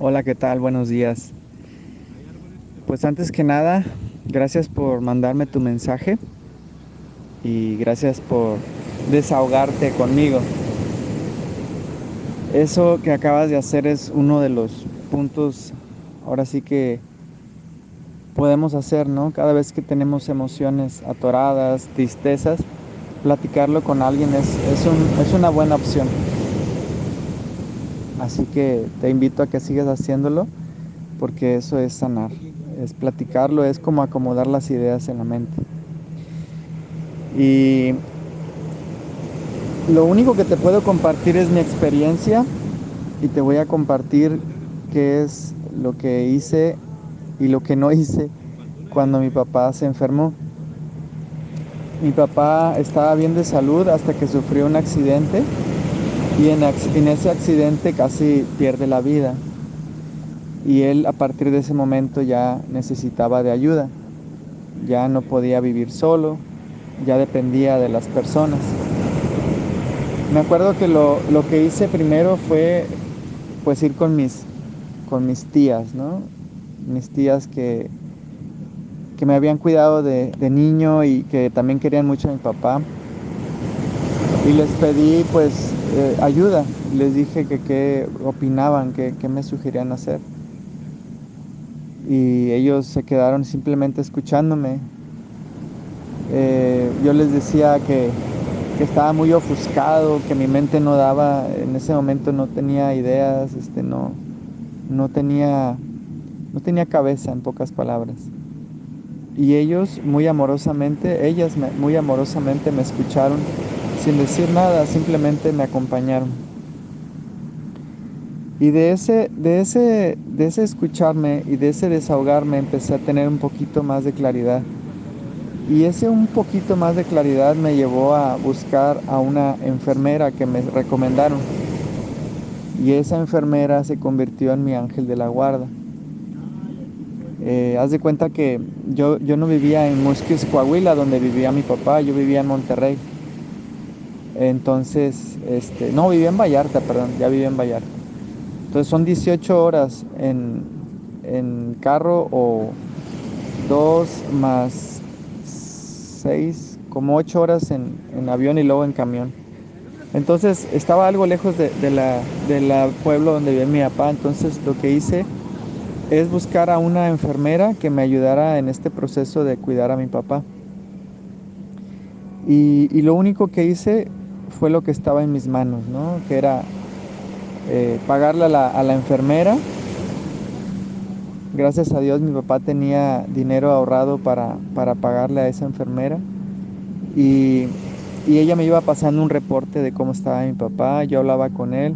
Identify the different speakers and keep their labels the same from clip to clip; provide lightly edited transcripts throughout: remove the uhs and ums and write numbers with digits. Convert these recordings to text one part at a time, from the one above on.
Speaker 1: Hola, ¿qué tal? Buenos días. Pues antes que nada, gracias por mandarme tu mensaje y gracias por desahogarte conmigo. Eso que acabas de hacer es uno de los puntos, ahora sí que podemos hacer, ¿no? Cada vez que tenemos emociones atoradas, tristezas, platicarlo con alguien es una buena opción. Así que te invito a que sigas haciéndolo porque eso es sanar, es platicarlo, es como acomodar las ideas en la mente. Y lo único que te puedo compartir es mi experiencia y te voy a compartir qué es lo que hice y lo que no hice cuando mi papá se enfermó. Mi papá estaba bien de salud hasta que sufrió un accidente y en ese accidente casi pierde la vida. Y él a partir de ese momento ya necesitaba de ayuda, ya no podía vivir solo, ya dependía de las personas. Me acuerdo que lo que hice primero fue pues ir con mis tías, ¿no? Mis tías que me habían cuidado de niño y que también querían mucho a mi papá. Y les pedí pues ayuda. Les dije que qué opinaban, que me sugerían hacer. Y ellos se quedaron simplemente escuchándome. Yo les decía que estaba muy ofuscado, que mi mente no daba, en ese momento no tenía ideas, no tenía, no tenía cabeza, en pocas palabras. Y ellos muy amorosamente, muy amorosamente me escucharon sin decir nada, simplemente me acompañaron. Y de ese escucharme y de ese desahogarme empecé a tener un poquito más de claridad. Y ese un poquito más de claridad me llevó a buscar a una enfermera que me recomendaron. Y esa enfermera se convirtió en mi ángel de la guarda. Haz de cuenta que yo no vivía en Musquis, Coahuila, donde vivía mi papá, yo vivía en Monterrey. Entonces, no, vivía en Vallarta, perdón, ya vivía en Vallarta. Entonces son 18 horas en carro o 2 más 6 como 8 horas en avión y luego en camión. Entonces estaba algo lejos de la pueblo donde vivía mi papá, entonces lo que hice es buscar a una enfermera que me ayudara en este proceso de cuidar a mi papá. Y lo único que hice fue lo que estaba en mis manos, ¿no? Que era pagarle a la enfermera. Gracias a Dios mi papá tenía dinero ahorrado para pagarle a esa enfermera. Y, y ella me iba pasando un reporte de cómo estaba mi papá, yo hablaba con él.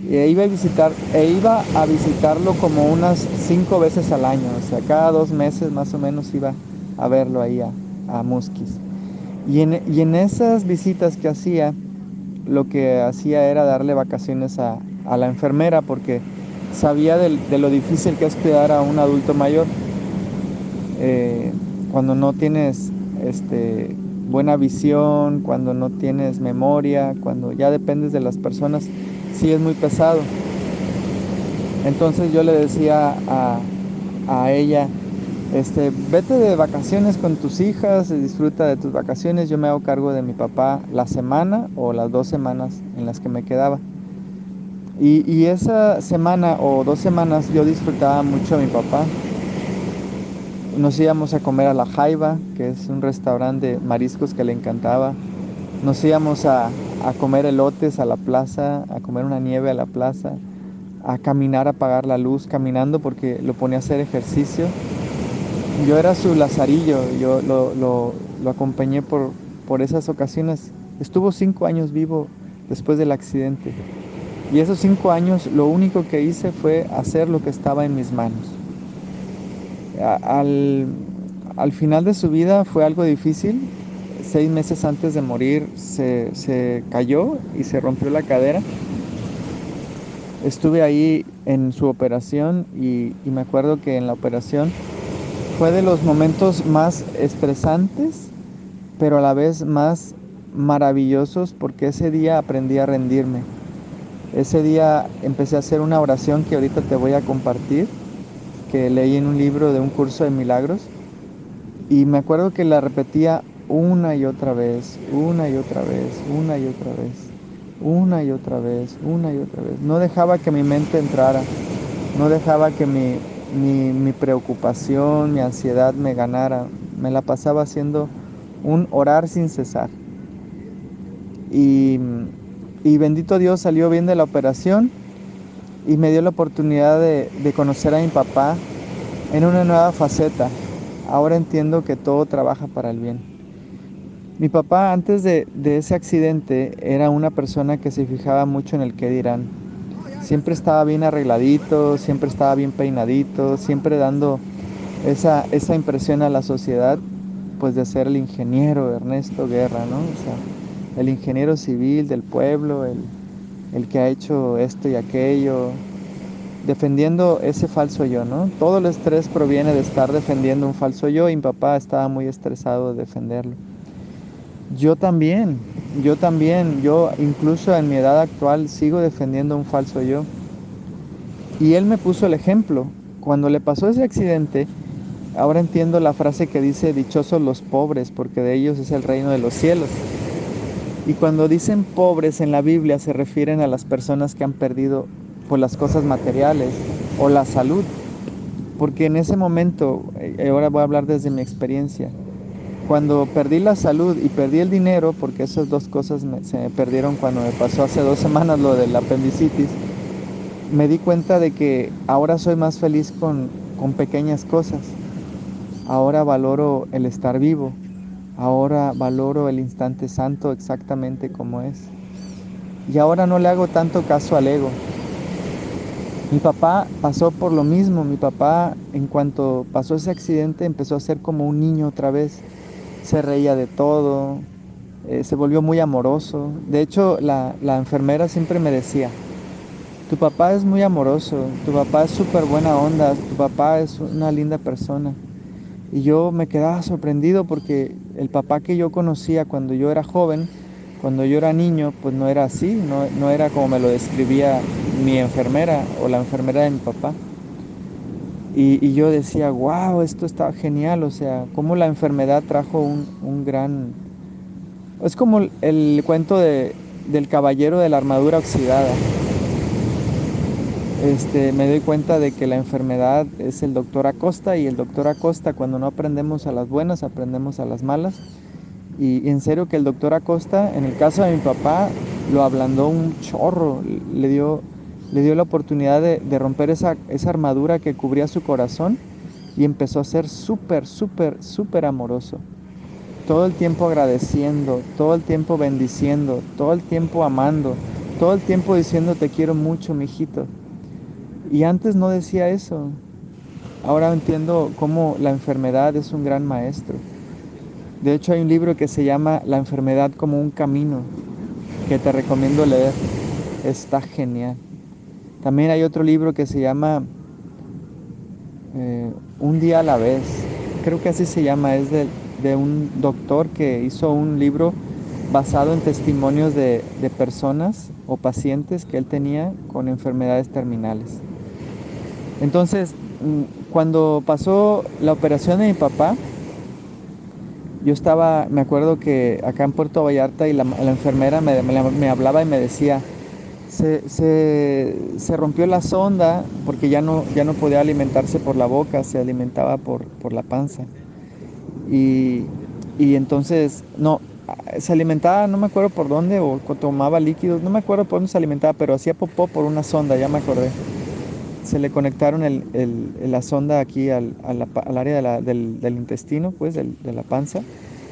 Speaker 1: Iba a visitarlo como unas 5 veces al año, o sea, cada 2 meses más o menos iba a verlo ahí a Musquis. Y en esas visitas que hacía, lo que hacía era darle vacaciones a la enfermera porque sabía de lo difícil que es cuidar a un adulto mayor. Eh, Cuando no tienes buena visión, cuando no tienes memoria, cuando ya dependes de las personas, sí es muy pesado. Entonces yo le decía a ella, vete de vacaciones con tus hijas, disfruta de tus vacaciones, yo me hago cargo de mi papá la semana o las 2 semanas en las que me quedaba. Y esa semana o 2 semanas yo disfrutaba mucho a mi papá. Nos íbamos a comer a La Jaiba, que es un restaurante de mariscos que le encantaba. Nos íbamos a comer elotes a la plaza, a comer una nieve a la plaza, a caminar, a apagar la luz, caminando porque lo ponía a hacer ejercicio. Yo era su lazarillo, yo lo acompañé por esas ocasiones. Estuvo 5 años vivo después del accidente. Y esos 5 años lo único que hice fue hacer lo que estaba en mis manos. A- Al, al final de su vida fue algo difícil. 6 meses antes de morir se cayó y se rompió la cadera. Estuve ahí en su operación y me acuerdo que en la operación fue de los momentos más estresantes, pero a la vez más maravillosos porque ese día aprendí a rendirme. Ese día empecé a hacer una oración que ahorita te voy a compartir, que leí en un libro de un curso de milagros, y me acuerdo que la repetía una y otra vez, una y otra vez, una y otra vez, una y otra vez, una y otra vez. No dejaba que mi mente entrara, no dejaba que mi preocupación, mi ansiedad me ganara. Me la pasaba haciendo un orar sin cesar. Y, y bendito Dios, salió bien de la operación y me dio la oportunidad de conocer a mi papá en una nueva faceta. Ahora entiendo que todo trabaja para el bien. Mi papá antes de ese accidente era una persona que se fijaba mucho en el qué dirán. Siempre estaba bien arregladito, siempre estaba bien peinadito, siempre dando esa impresión a la sociedad, pues de ser el ingeniero Ernesto Guerra, ¿no? O sea, el ingeniero civil del pueblo, el que ha hecho esto y aquello, defendiendo ese falso yo, ¿no? Todo el estrés proviene de estar defendiendo un falso yo y mi papá estaba muy estresado de defenderlo. Yo también, yo incluso en mi edad actual sigo defendiendo un falso yo. Y él me puso el ejemplo. Cuando le pasó ese accidente, ahora entiendo la frase que dice, dichosos los pobres, porque de ellos es el reino de los cielos. Y cuando dicen pobres en la Biblia se refieren a las personas que han perdido pues las cosas materiales o la salud. Porque en ese momento, ahora voy a hablar desde mi experiencia, cuando perdí la salud y perdí el dinero, porque esas dos cosas se me perdieron cuando me pasó hace 2 semanas lo del apendicitis, me di cuenta de que ahora soy más feliz con pequeñas cosas. Ahora valoro el estar vivo. Ahora valoro el instante santo exactamente como es. Y ahora no le hago tanto caso al ego. Mi papá pasó por lo mismo. Mi papá, en cuanto pasó ese accidente, empezó a ser como un niño otra vez. Se reía de todo, se volvió muy amoroso. De hecho, la enfermera siempre me decía, tu papá es muy amoroso, tu papá es súper buena onda, tu papá es una linda persona. Y yo me quedaba sorprendido porque el papá que yo conocía cuando yo era joven, cuando yo era niño, pues no era así, no era como me lo describía mi enfermera o la enfermera de mi papá. Y yo decía, wow, esto está genial, o sea, cómo la enfermedad trajo un gran... Es como el cuento del caballero de la armadura oxidada. Me doy cuenta de que la enfermedad es el doctor Acosta y el doctor Acosta cuando no aprendemos a las buenas, aprendemos a las malas. Y en serio que el doctor Acosta, en el caso de mi papá, lo ablandó un chorro, le dio la oportunidad de romper esa armadura que cubría su corazón y empezó a ser súper, súper, súper amoroso. Todo el tiempo agradeciendo, todo el tiempo bendiciendo, todo el tiempo amando, todo el tiempo diciendo te quiero mucho, mijito. Y antes no decía eso. Ahora entiendo cómo la enfermedad es un gran maestro. De hecho, hay un libro que se llama La enfermedad como un camino, que te recomiendo leer. Está genial. También hay otro libro que se llama Un día a la vez. Creo que así se llama. Es de un doctor que hizo un libro basado en testimonios de personas o pacientes que él tenía con enfermedades terminales. Entonces, cuando pasó la operación de mi papá, yo estaba, me acuerdo que acá en Puerto Vallarta y la enfermera me hablaba y me decía, se rompió la sonda porque ya no podía alimentarse por la boca, se alimentaba por la panza. Y, y entonces, no, se alimentaba, no me acuerdo por dónde, o tomaba líquidos, no me acuerdo por dónde se alimentaba, pero hacía popó por una sonda, ya me acordé. Se le conectaron la sonda aquí al área del intestino, pues, de la panza,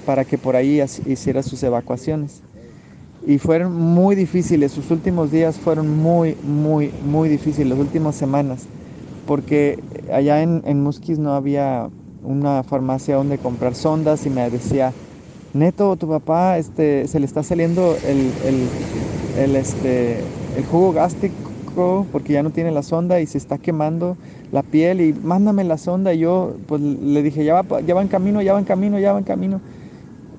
Speaker 1: para que por ahí hiciera sus evacuaciones. Y fueron muy difíciles, sus últimos días fueron muy, muy, muy difíciles, las últimas semanas, porque allá en Musquis no había una farmacia donde comprar sondas y me decía, Neto, tu papá se le está saliendo el jugo gástrico porque ya no tiene la sonda y se está quemando la piel y mándame la sonda. Y yo pues le dije, ya va en camino, ya va en camino, ya va en camino.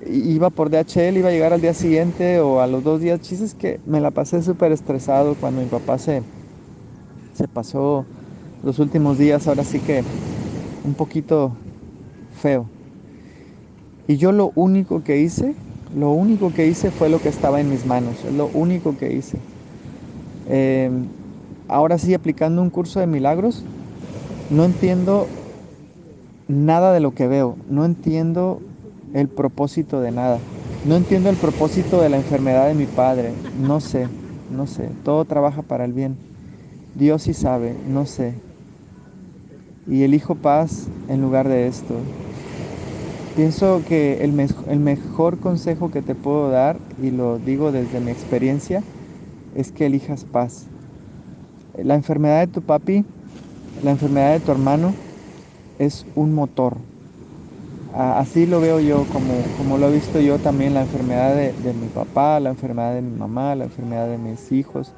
Speaker 1: iba por DHL, iba a llegar al día siguiente o a los 2 días. Chistes que me la pasé súper estresado cuando mi papá se pasó los últimos días, ahora sí que un poquito feo. Y yo lo único que hice fue lo que estaba en mis manos, es lo único que hice. Eh, Ahora sí, aplicando un curso de milagros, no entiendo nada de lo que veo, no entiendo el propósito de nada, no entiendo el propósito de la enfermedad de mi padre, no sé, no sé, todo trabaja para el bien, Dios sí sabe, no sé, y elijo paz en lugar de esto. Pienso que el mejor consejo que te puedo dar, y lo digo desde mi experiencia, es que elijas paz. La enfermedad de tu papi, la enfermedad de tu hermano, es un motor. Así lo veo yo, como lo he visto yo también, la enfermedad de mi papá, la enfermedad de mi mamá, la enfermedad de mis hijos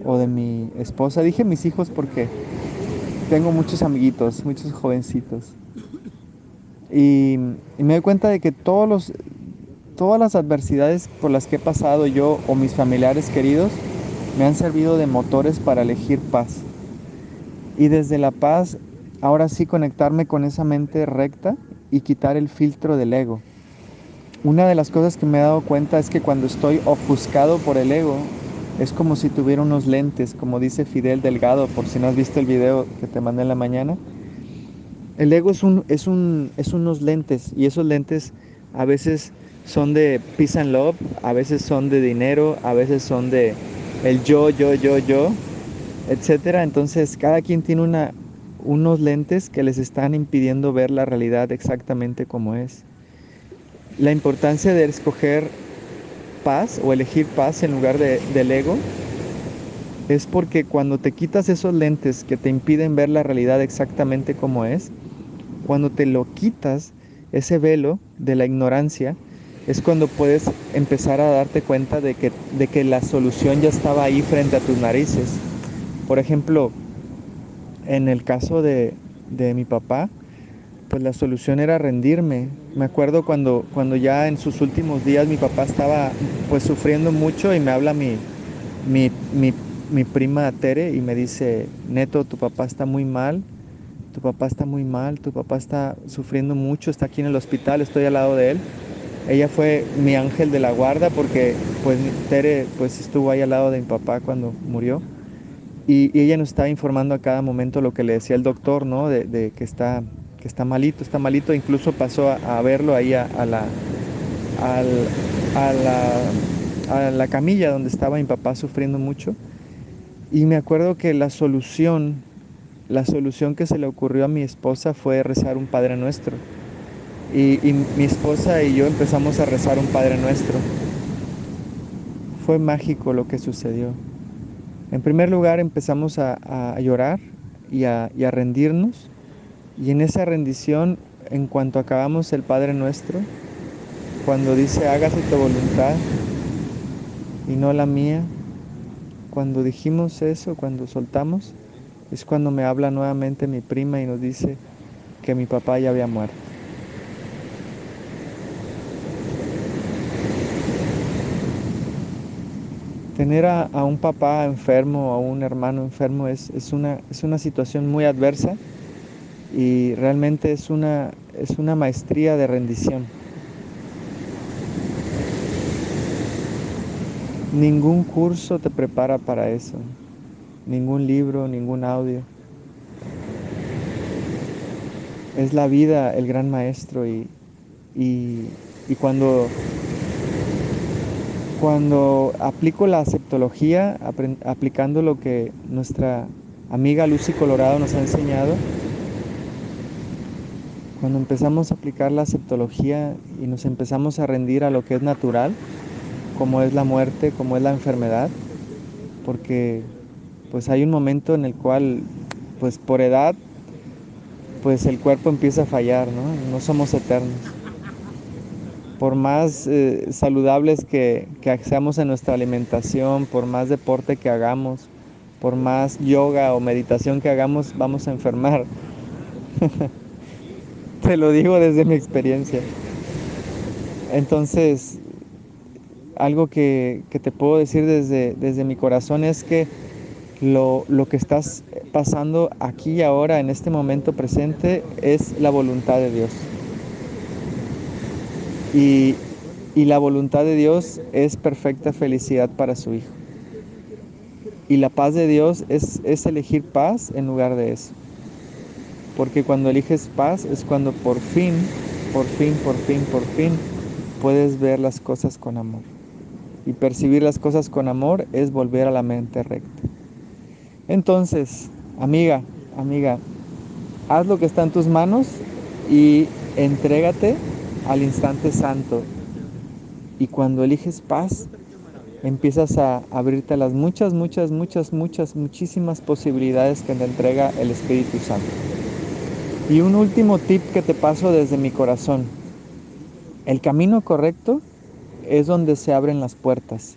Speaker 1: o de mi esposa. Dije mis hijos porque tengo muchos amiguitos, muchos jovencitos. Y me doy cuenta de que todas las adversidades por las que he pasado yo o mis familiares queridos me han servido de motores para elegir paz. Y desde la paz, ahora sí conectarme con esa mente recta y quitar el filtro del ego. Una de las cosas que me he dado cuenta es que cuando estoy ofuscado por el ego, es como si tuviera unos lentes, como dice Fidel Delgado, por si no has visto el video que te mandé en la mañana. El ego es unos lentes, y esos lentes a veces son de peace and love, a veces son de dinero, a veces son de el yo, etcétera. Entonces, cada quien tiene unos lentes que les están impidiendo ver la realidad exactamente como es. La importancia de escoger paz o elegir paz en lugar del ego es porque cuando te quitas esos lentes que te impiden ver la realidad exactamente como es, cuando te lo quitas, ese velo de la ignorancia, es cuando puedes empezar a darte cuenta de que la solución ya estaba ahí frente a tus narices. Por ejemplo, en el caso de mi papá, pues la solución era rendirme. Me acuerdo cuando ya en sus últimos días mi papá estaba pues sufriendo mucho y me habla mi, mi, mi prima Tere y me dice, Neto, tu papá está muy mal, tu papá está muy mal, tu papá está sufriendo mucho, está aquí en el hospital, estoy al lado de él. Ella fue mi ángel de la guarda porque pues Tere pues estuvo ahí al lado de mi papá cuando murió. Y ella nos estaba informando a cada momento lo que le decía el doctor, ¿no? De que está malito. Incluso pasó a verlo ahí al- a la camilla donde estaba mi papá sufriendo mucho. Y me acuerdo que la solución que se le ocurrió a mi esposa fue rezar un Padre Nuestro. Y mi esposa y yo empezamos a rezar un Padre Nuestro. Fue mágico lo que sucedió. En primer lugar empezamos a llorar y a rendirnos. Y en esa rendición, en cuanto acabamos el Padre Nuestro, cuando dice hágase tu voluntad y no la mía, cuando dijimos eso, cuando soltamos, es cuando me habla nuevamente mi prima y nos dice que mi papá ya había muerto. Tener a un papá enfermo o a un hermano enfermo es una situación muy adversa y realmente es una maestría de rendición. Ningún curso te prepara para eso, ningún libro, ningún audio. Es la vida el gran maestro y, y cuando aplico la aceptología, aplicando lo que nuestra amiga Lucy Colorado nos ha enseñado, cuando empezamos a aplicar la aceptología y nos empezamos a rendir a lo que es natural, como es la muerte, como es la enfermedad, porque pues hay un momento en el cual pues por edad pues el cuerpo empieza a fallar, ¿no? No somos eternos. Por más saludables que seamos en nuestra alimentación, por más deporte que hagamos, por más yoga o meditación que hagamos, vamos a enfermar. Te lo digo desde mi experiencia. Entonces, algo que te puedo decir desde mi corazón es que lo que estás pasando aquí y ahora, en este momento presente, es la voluntad de Dios. Y, y la voluntad de Dios es perfecta felicidad para su Hijo. Y la paz de Dios es elegir paz en lugar de eso. Porque cuando eliges paz es cuando por fin, por fin, por fin, por fin, puedes ver las cosas con amor. Y percibir las cosas con amor es volver a la mente recta. Entonces, amiga, haz lo que está en tus manos y entrégate al instante santo. Y cuando eliges paz, empiezas a abrirte a las muchísimas posibilidades que te entrega el Espíritu Santo. Y un último tip que te paso desde mi corazón. El camino correcto es donde se abren las puertas.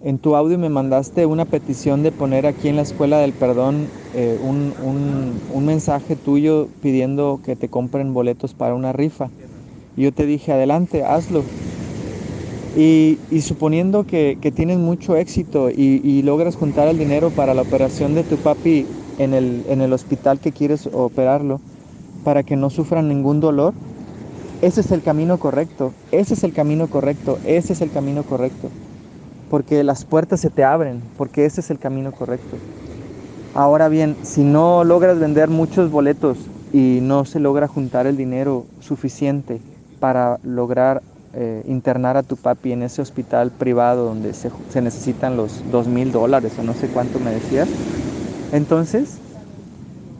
Speaker 1: En tu audio me mandaste una petición de poner aquí en la Escuela del Perdón un mensaje tuyo pidiendo que te compren boletos para una rifa. Y yo te dije, adelante, hazlo. Y suponiendo que tienes mucho éxito y logras juntar el dinero para la operación de tu papi en el hospital que quieres operarlo, para que no sufra ningún dolor, ese es el camino correcto, ese es el camino correcto, ese es el camino correcto. Porque las puertas se te abren, porque ese es el camino correcto. Ahora bien, si no logras vender muchos boletos y no se logra juntar el dinero suficiente para lograr internar a tu papi en ese hospital privado donde se necesitan los $2,000 o no sé cuánto me decías, entonces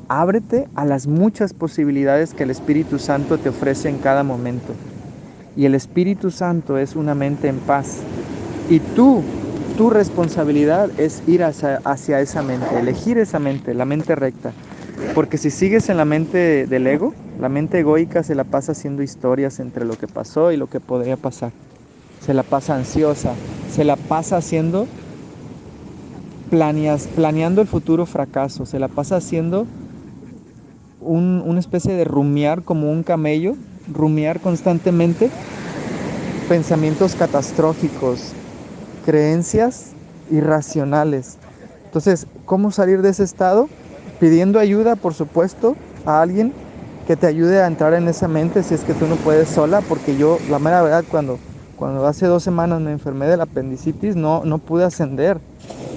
Speaker 1: ábrete a las muchas posibilidades que el Espíritu Santo te ofrece en cada momento. Y el Espíritu Santo es una mente en paz. Y tu responsabilidad es ir hacia esa mente, elegir esa mente, la mente recta. Porque si sigues en la mente del ego, la mente egoica se la pasa haciendo historias entre lo que pasó y lo que podría pasar. Se la pasa ansiosa, se la pasa haciendo planeando el futuro fracaso, se la pasa haciendo una especie de rumiar como un camello, rumiar constantemente pensamientos catastróficos, creencias irracionales. Entonces, ¿cómo salir de ese estado? Pidiendo ayuda, por supuesto, a alguien que te ayude a entrar en esa mente si es que tú no puedes sola, porque yo, la mera verdad, cuando hace 2 semanas me enfermé del apendicitis, no pude ascender.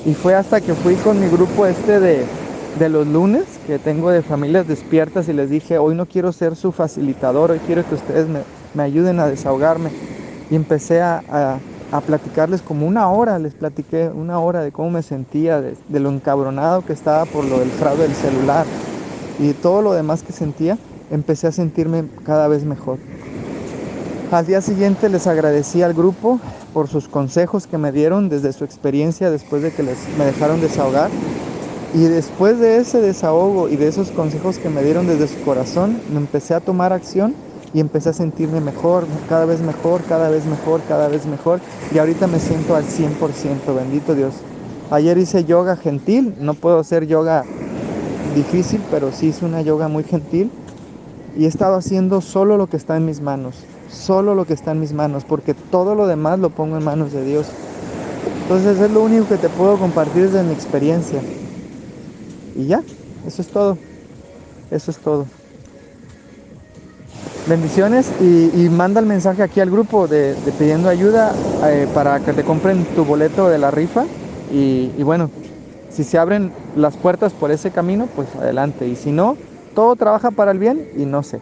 Speaker 1: Y fue hasta que fui con mi grupo de los lunes, que tengo de familias despiertas, y les dije, hoy no quiero ser su facilitador, hoy quiero que ustedes me ayuden a desahogarme. Y empecé a platicarles como una hora, les platiqué una hora de cómo me sentía, de lo encabronado que estaba por lo del fraude del celular y todo lo demás que sentía. Empecé a sentirme cada vez mejor. Al día siguiente les agradecí al grupo por sus consejos que me dieron desde su experiencia después de que me dejaron desahogar. Y después de ese desahogo y de esos consejos que me dieron desde su corazón, me empecé a tomar acción y empecé a sentirme mejor, cada vez mejor, cada vez mejor, cada vez mejor. Y ahorita me siento al 100%, bendito Dios. Ayer hice yoga gentil, no puedo hacer yoga difícil, pero sí hice una yoga muy gentil. Y he estado haciendo solo lo que está en mis manos, solo lo que está en mis manos, porque todo lo demás lo pongo en manos de Dios. Entonces es lo único que te puedo compartir desde mi experiencia. Y ya, eso es todo, eso es todo. Bendiciones y manda el mensaje aquí al grupo de pidiendo ayuda para que te compren tu boleto de la rifa. Y bueno, si se abren las puertas por ese camino, pues adelante. Y si no, todo trabaja para el bien y no sé.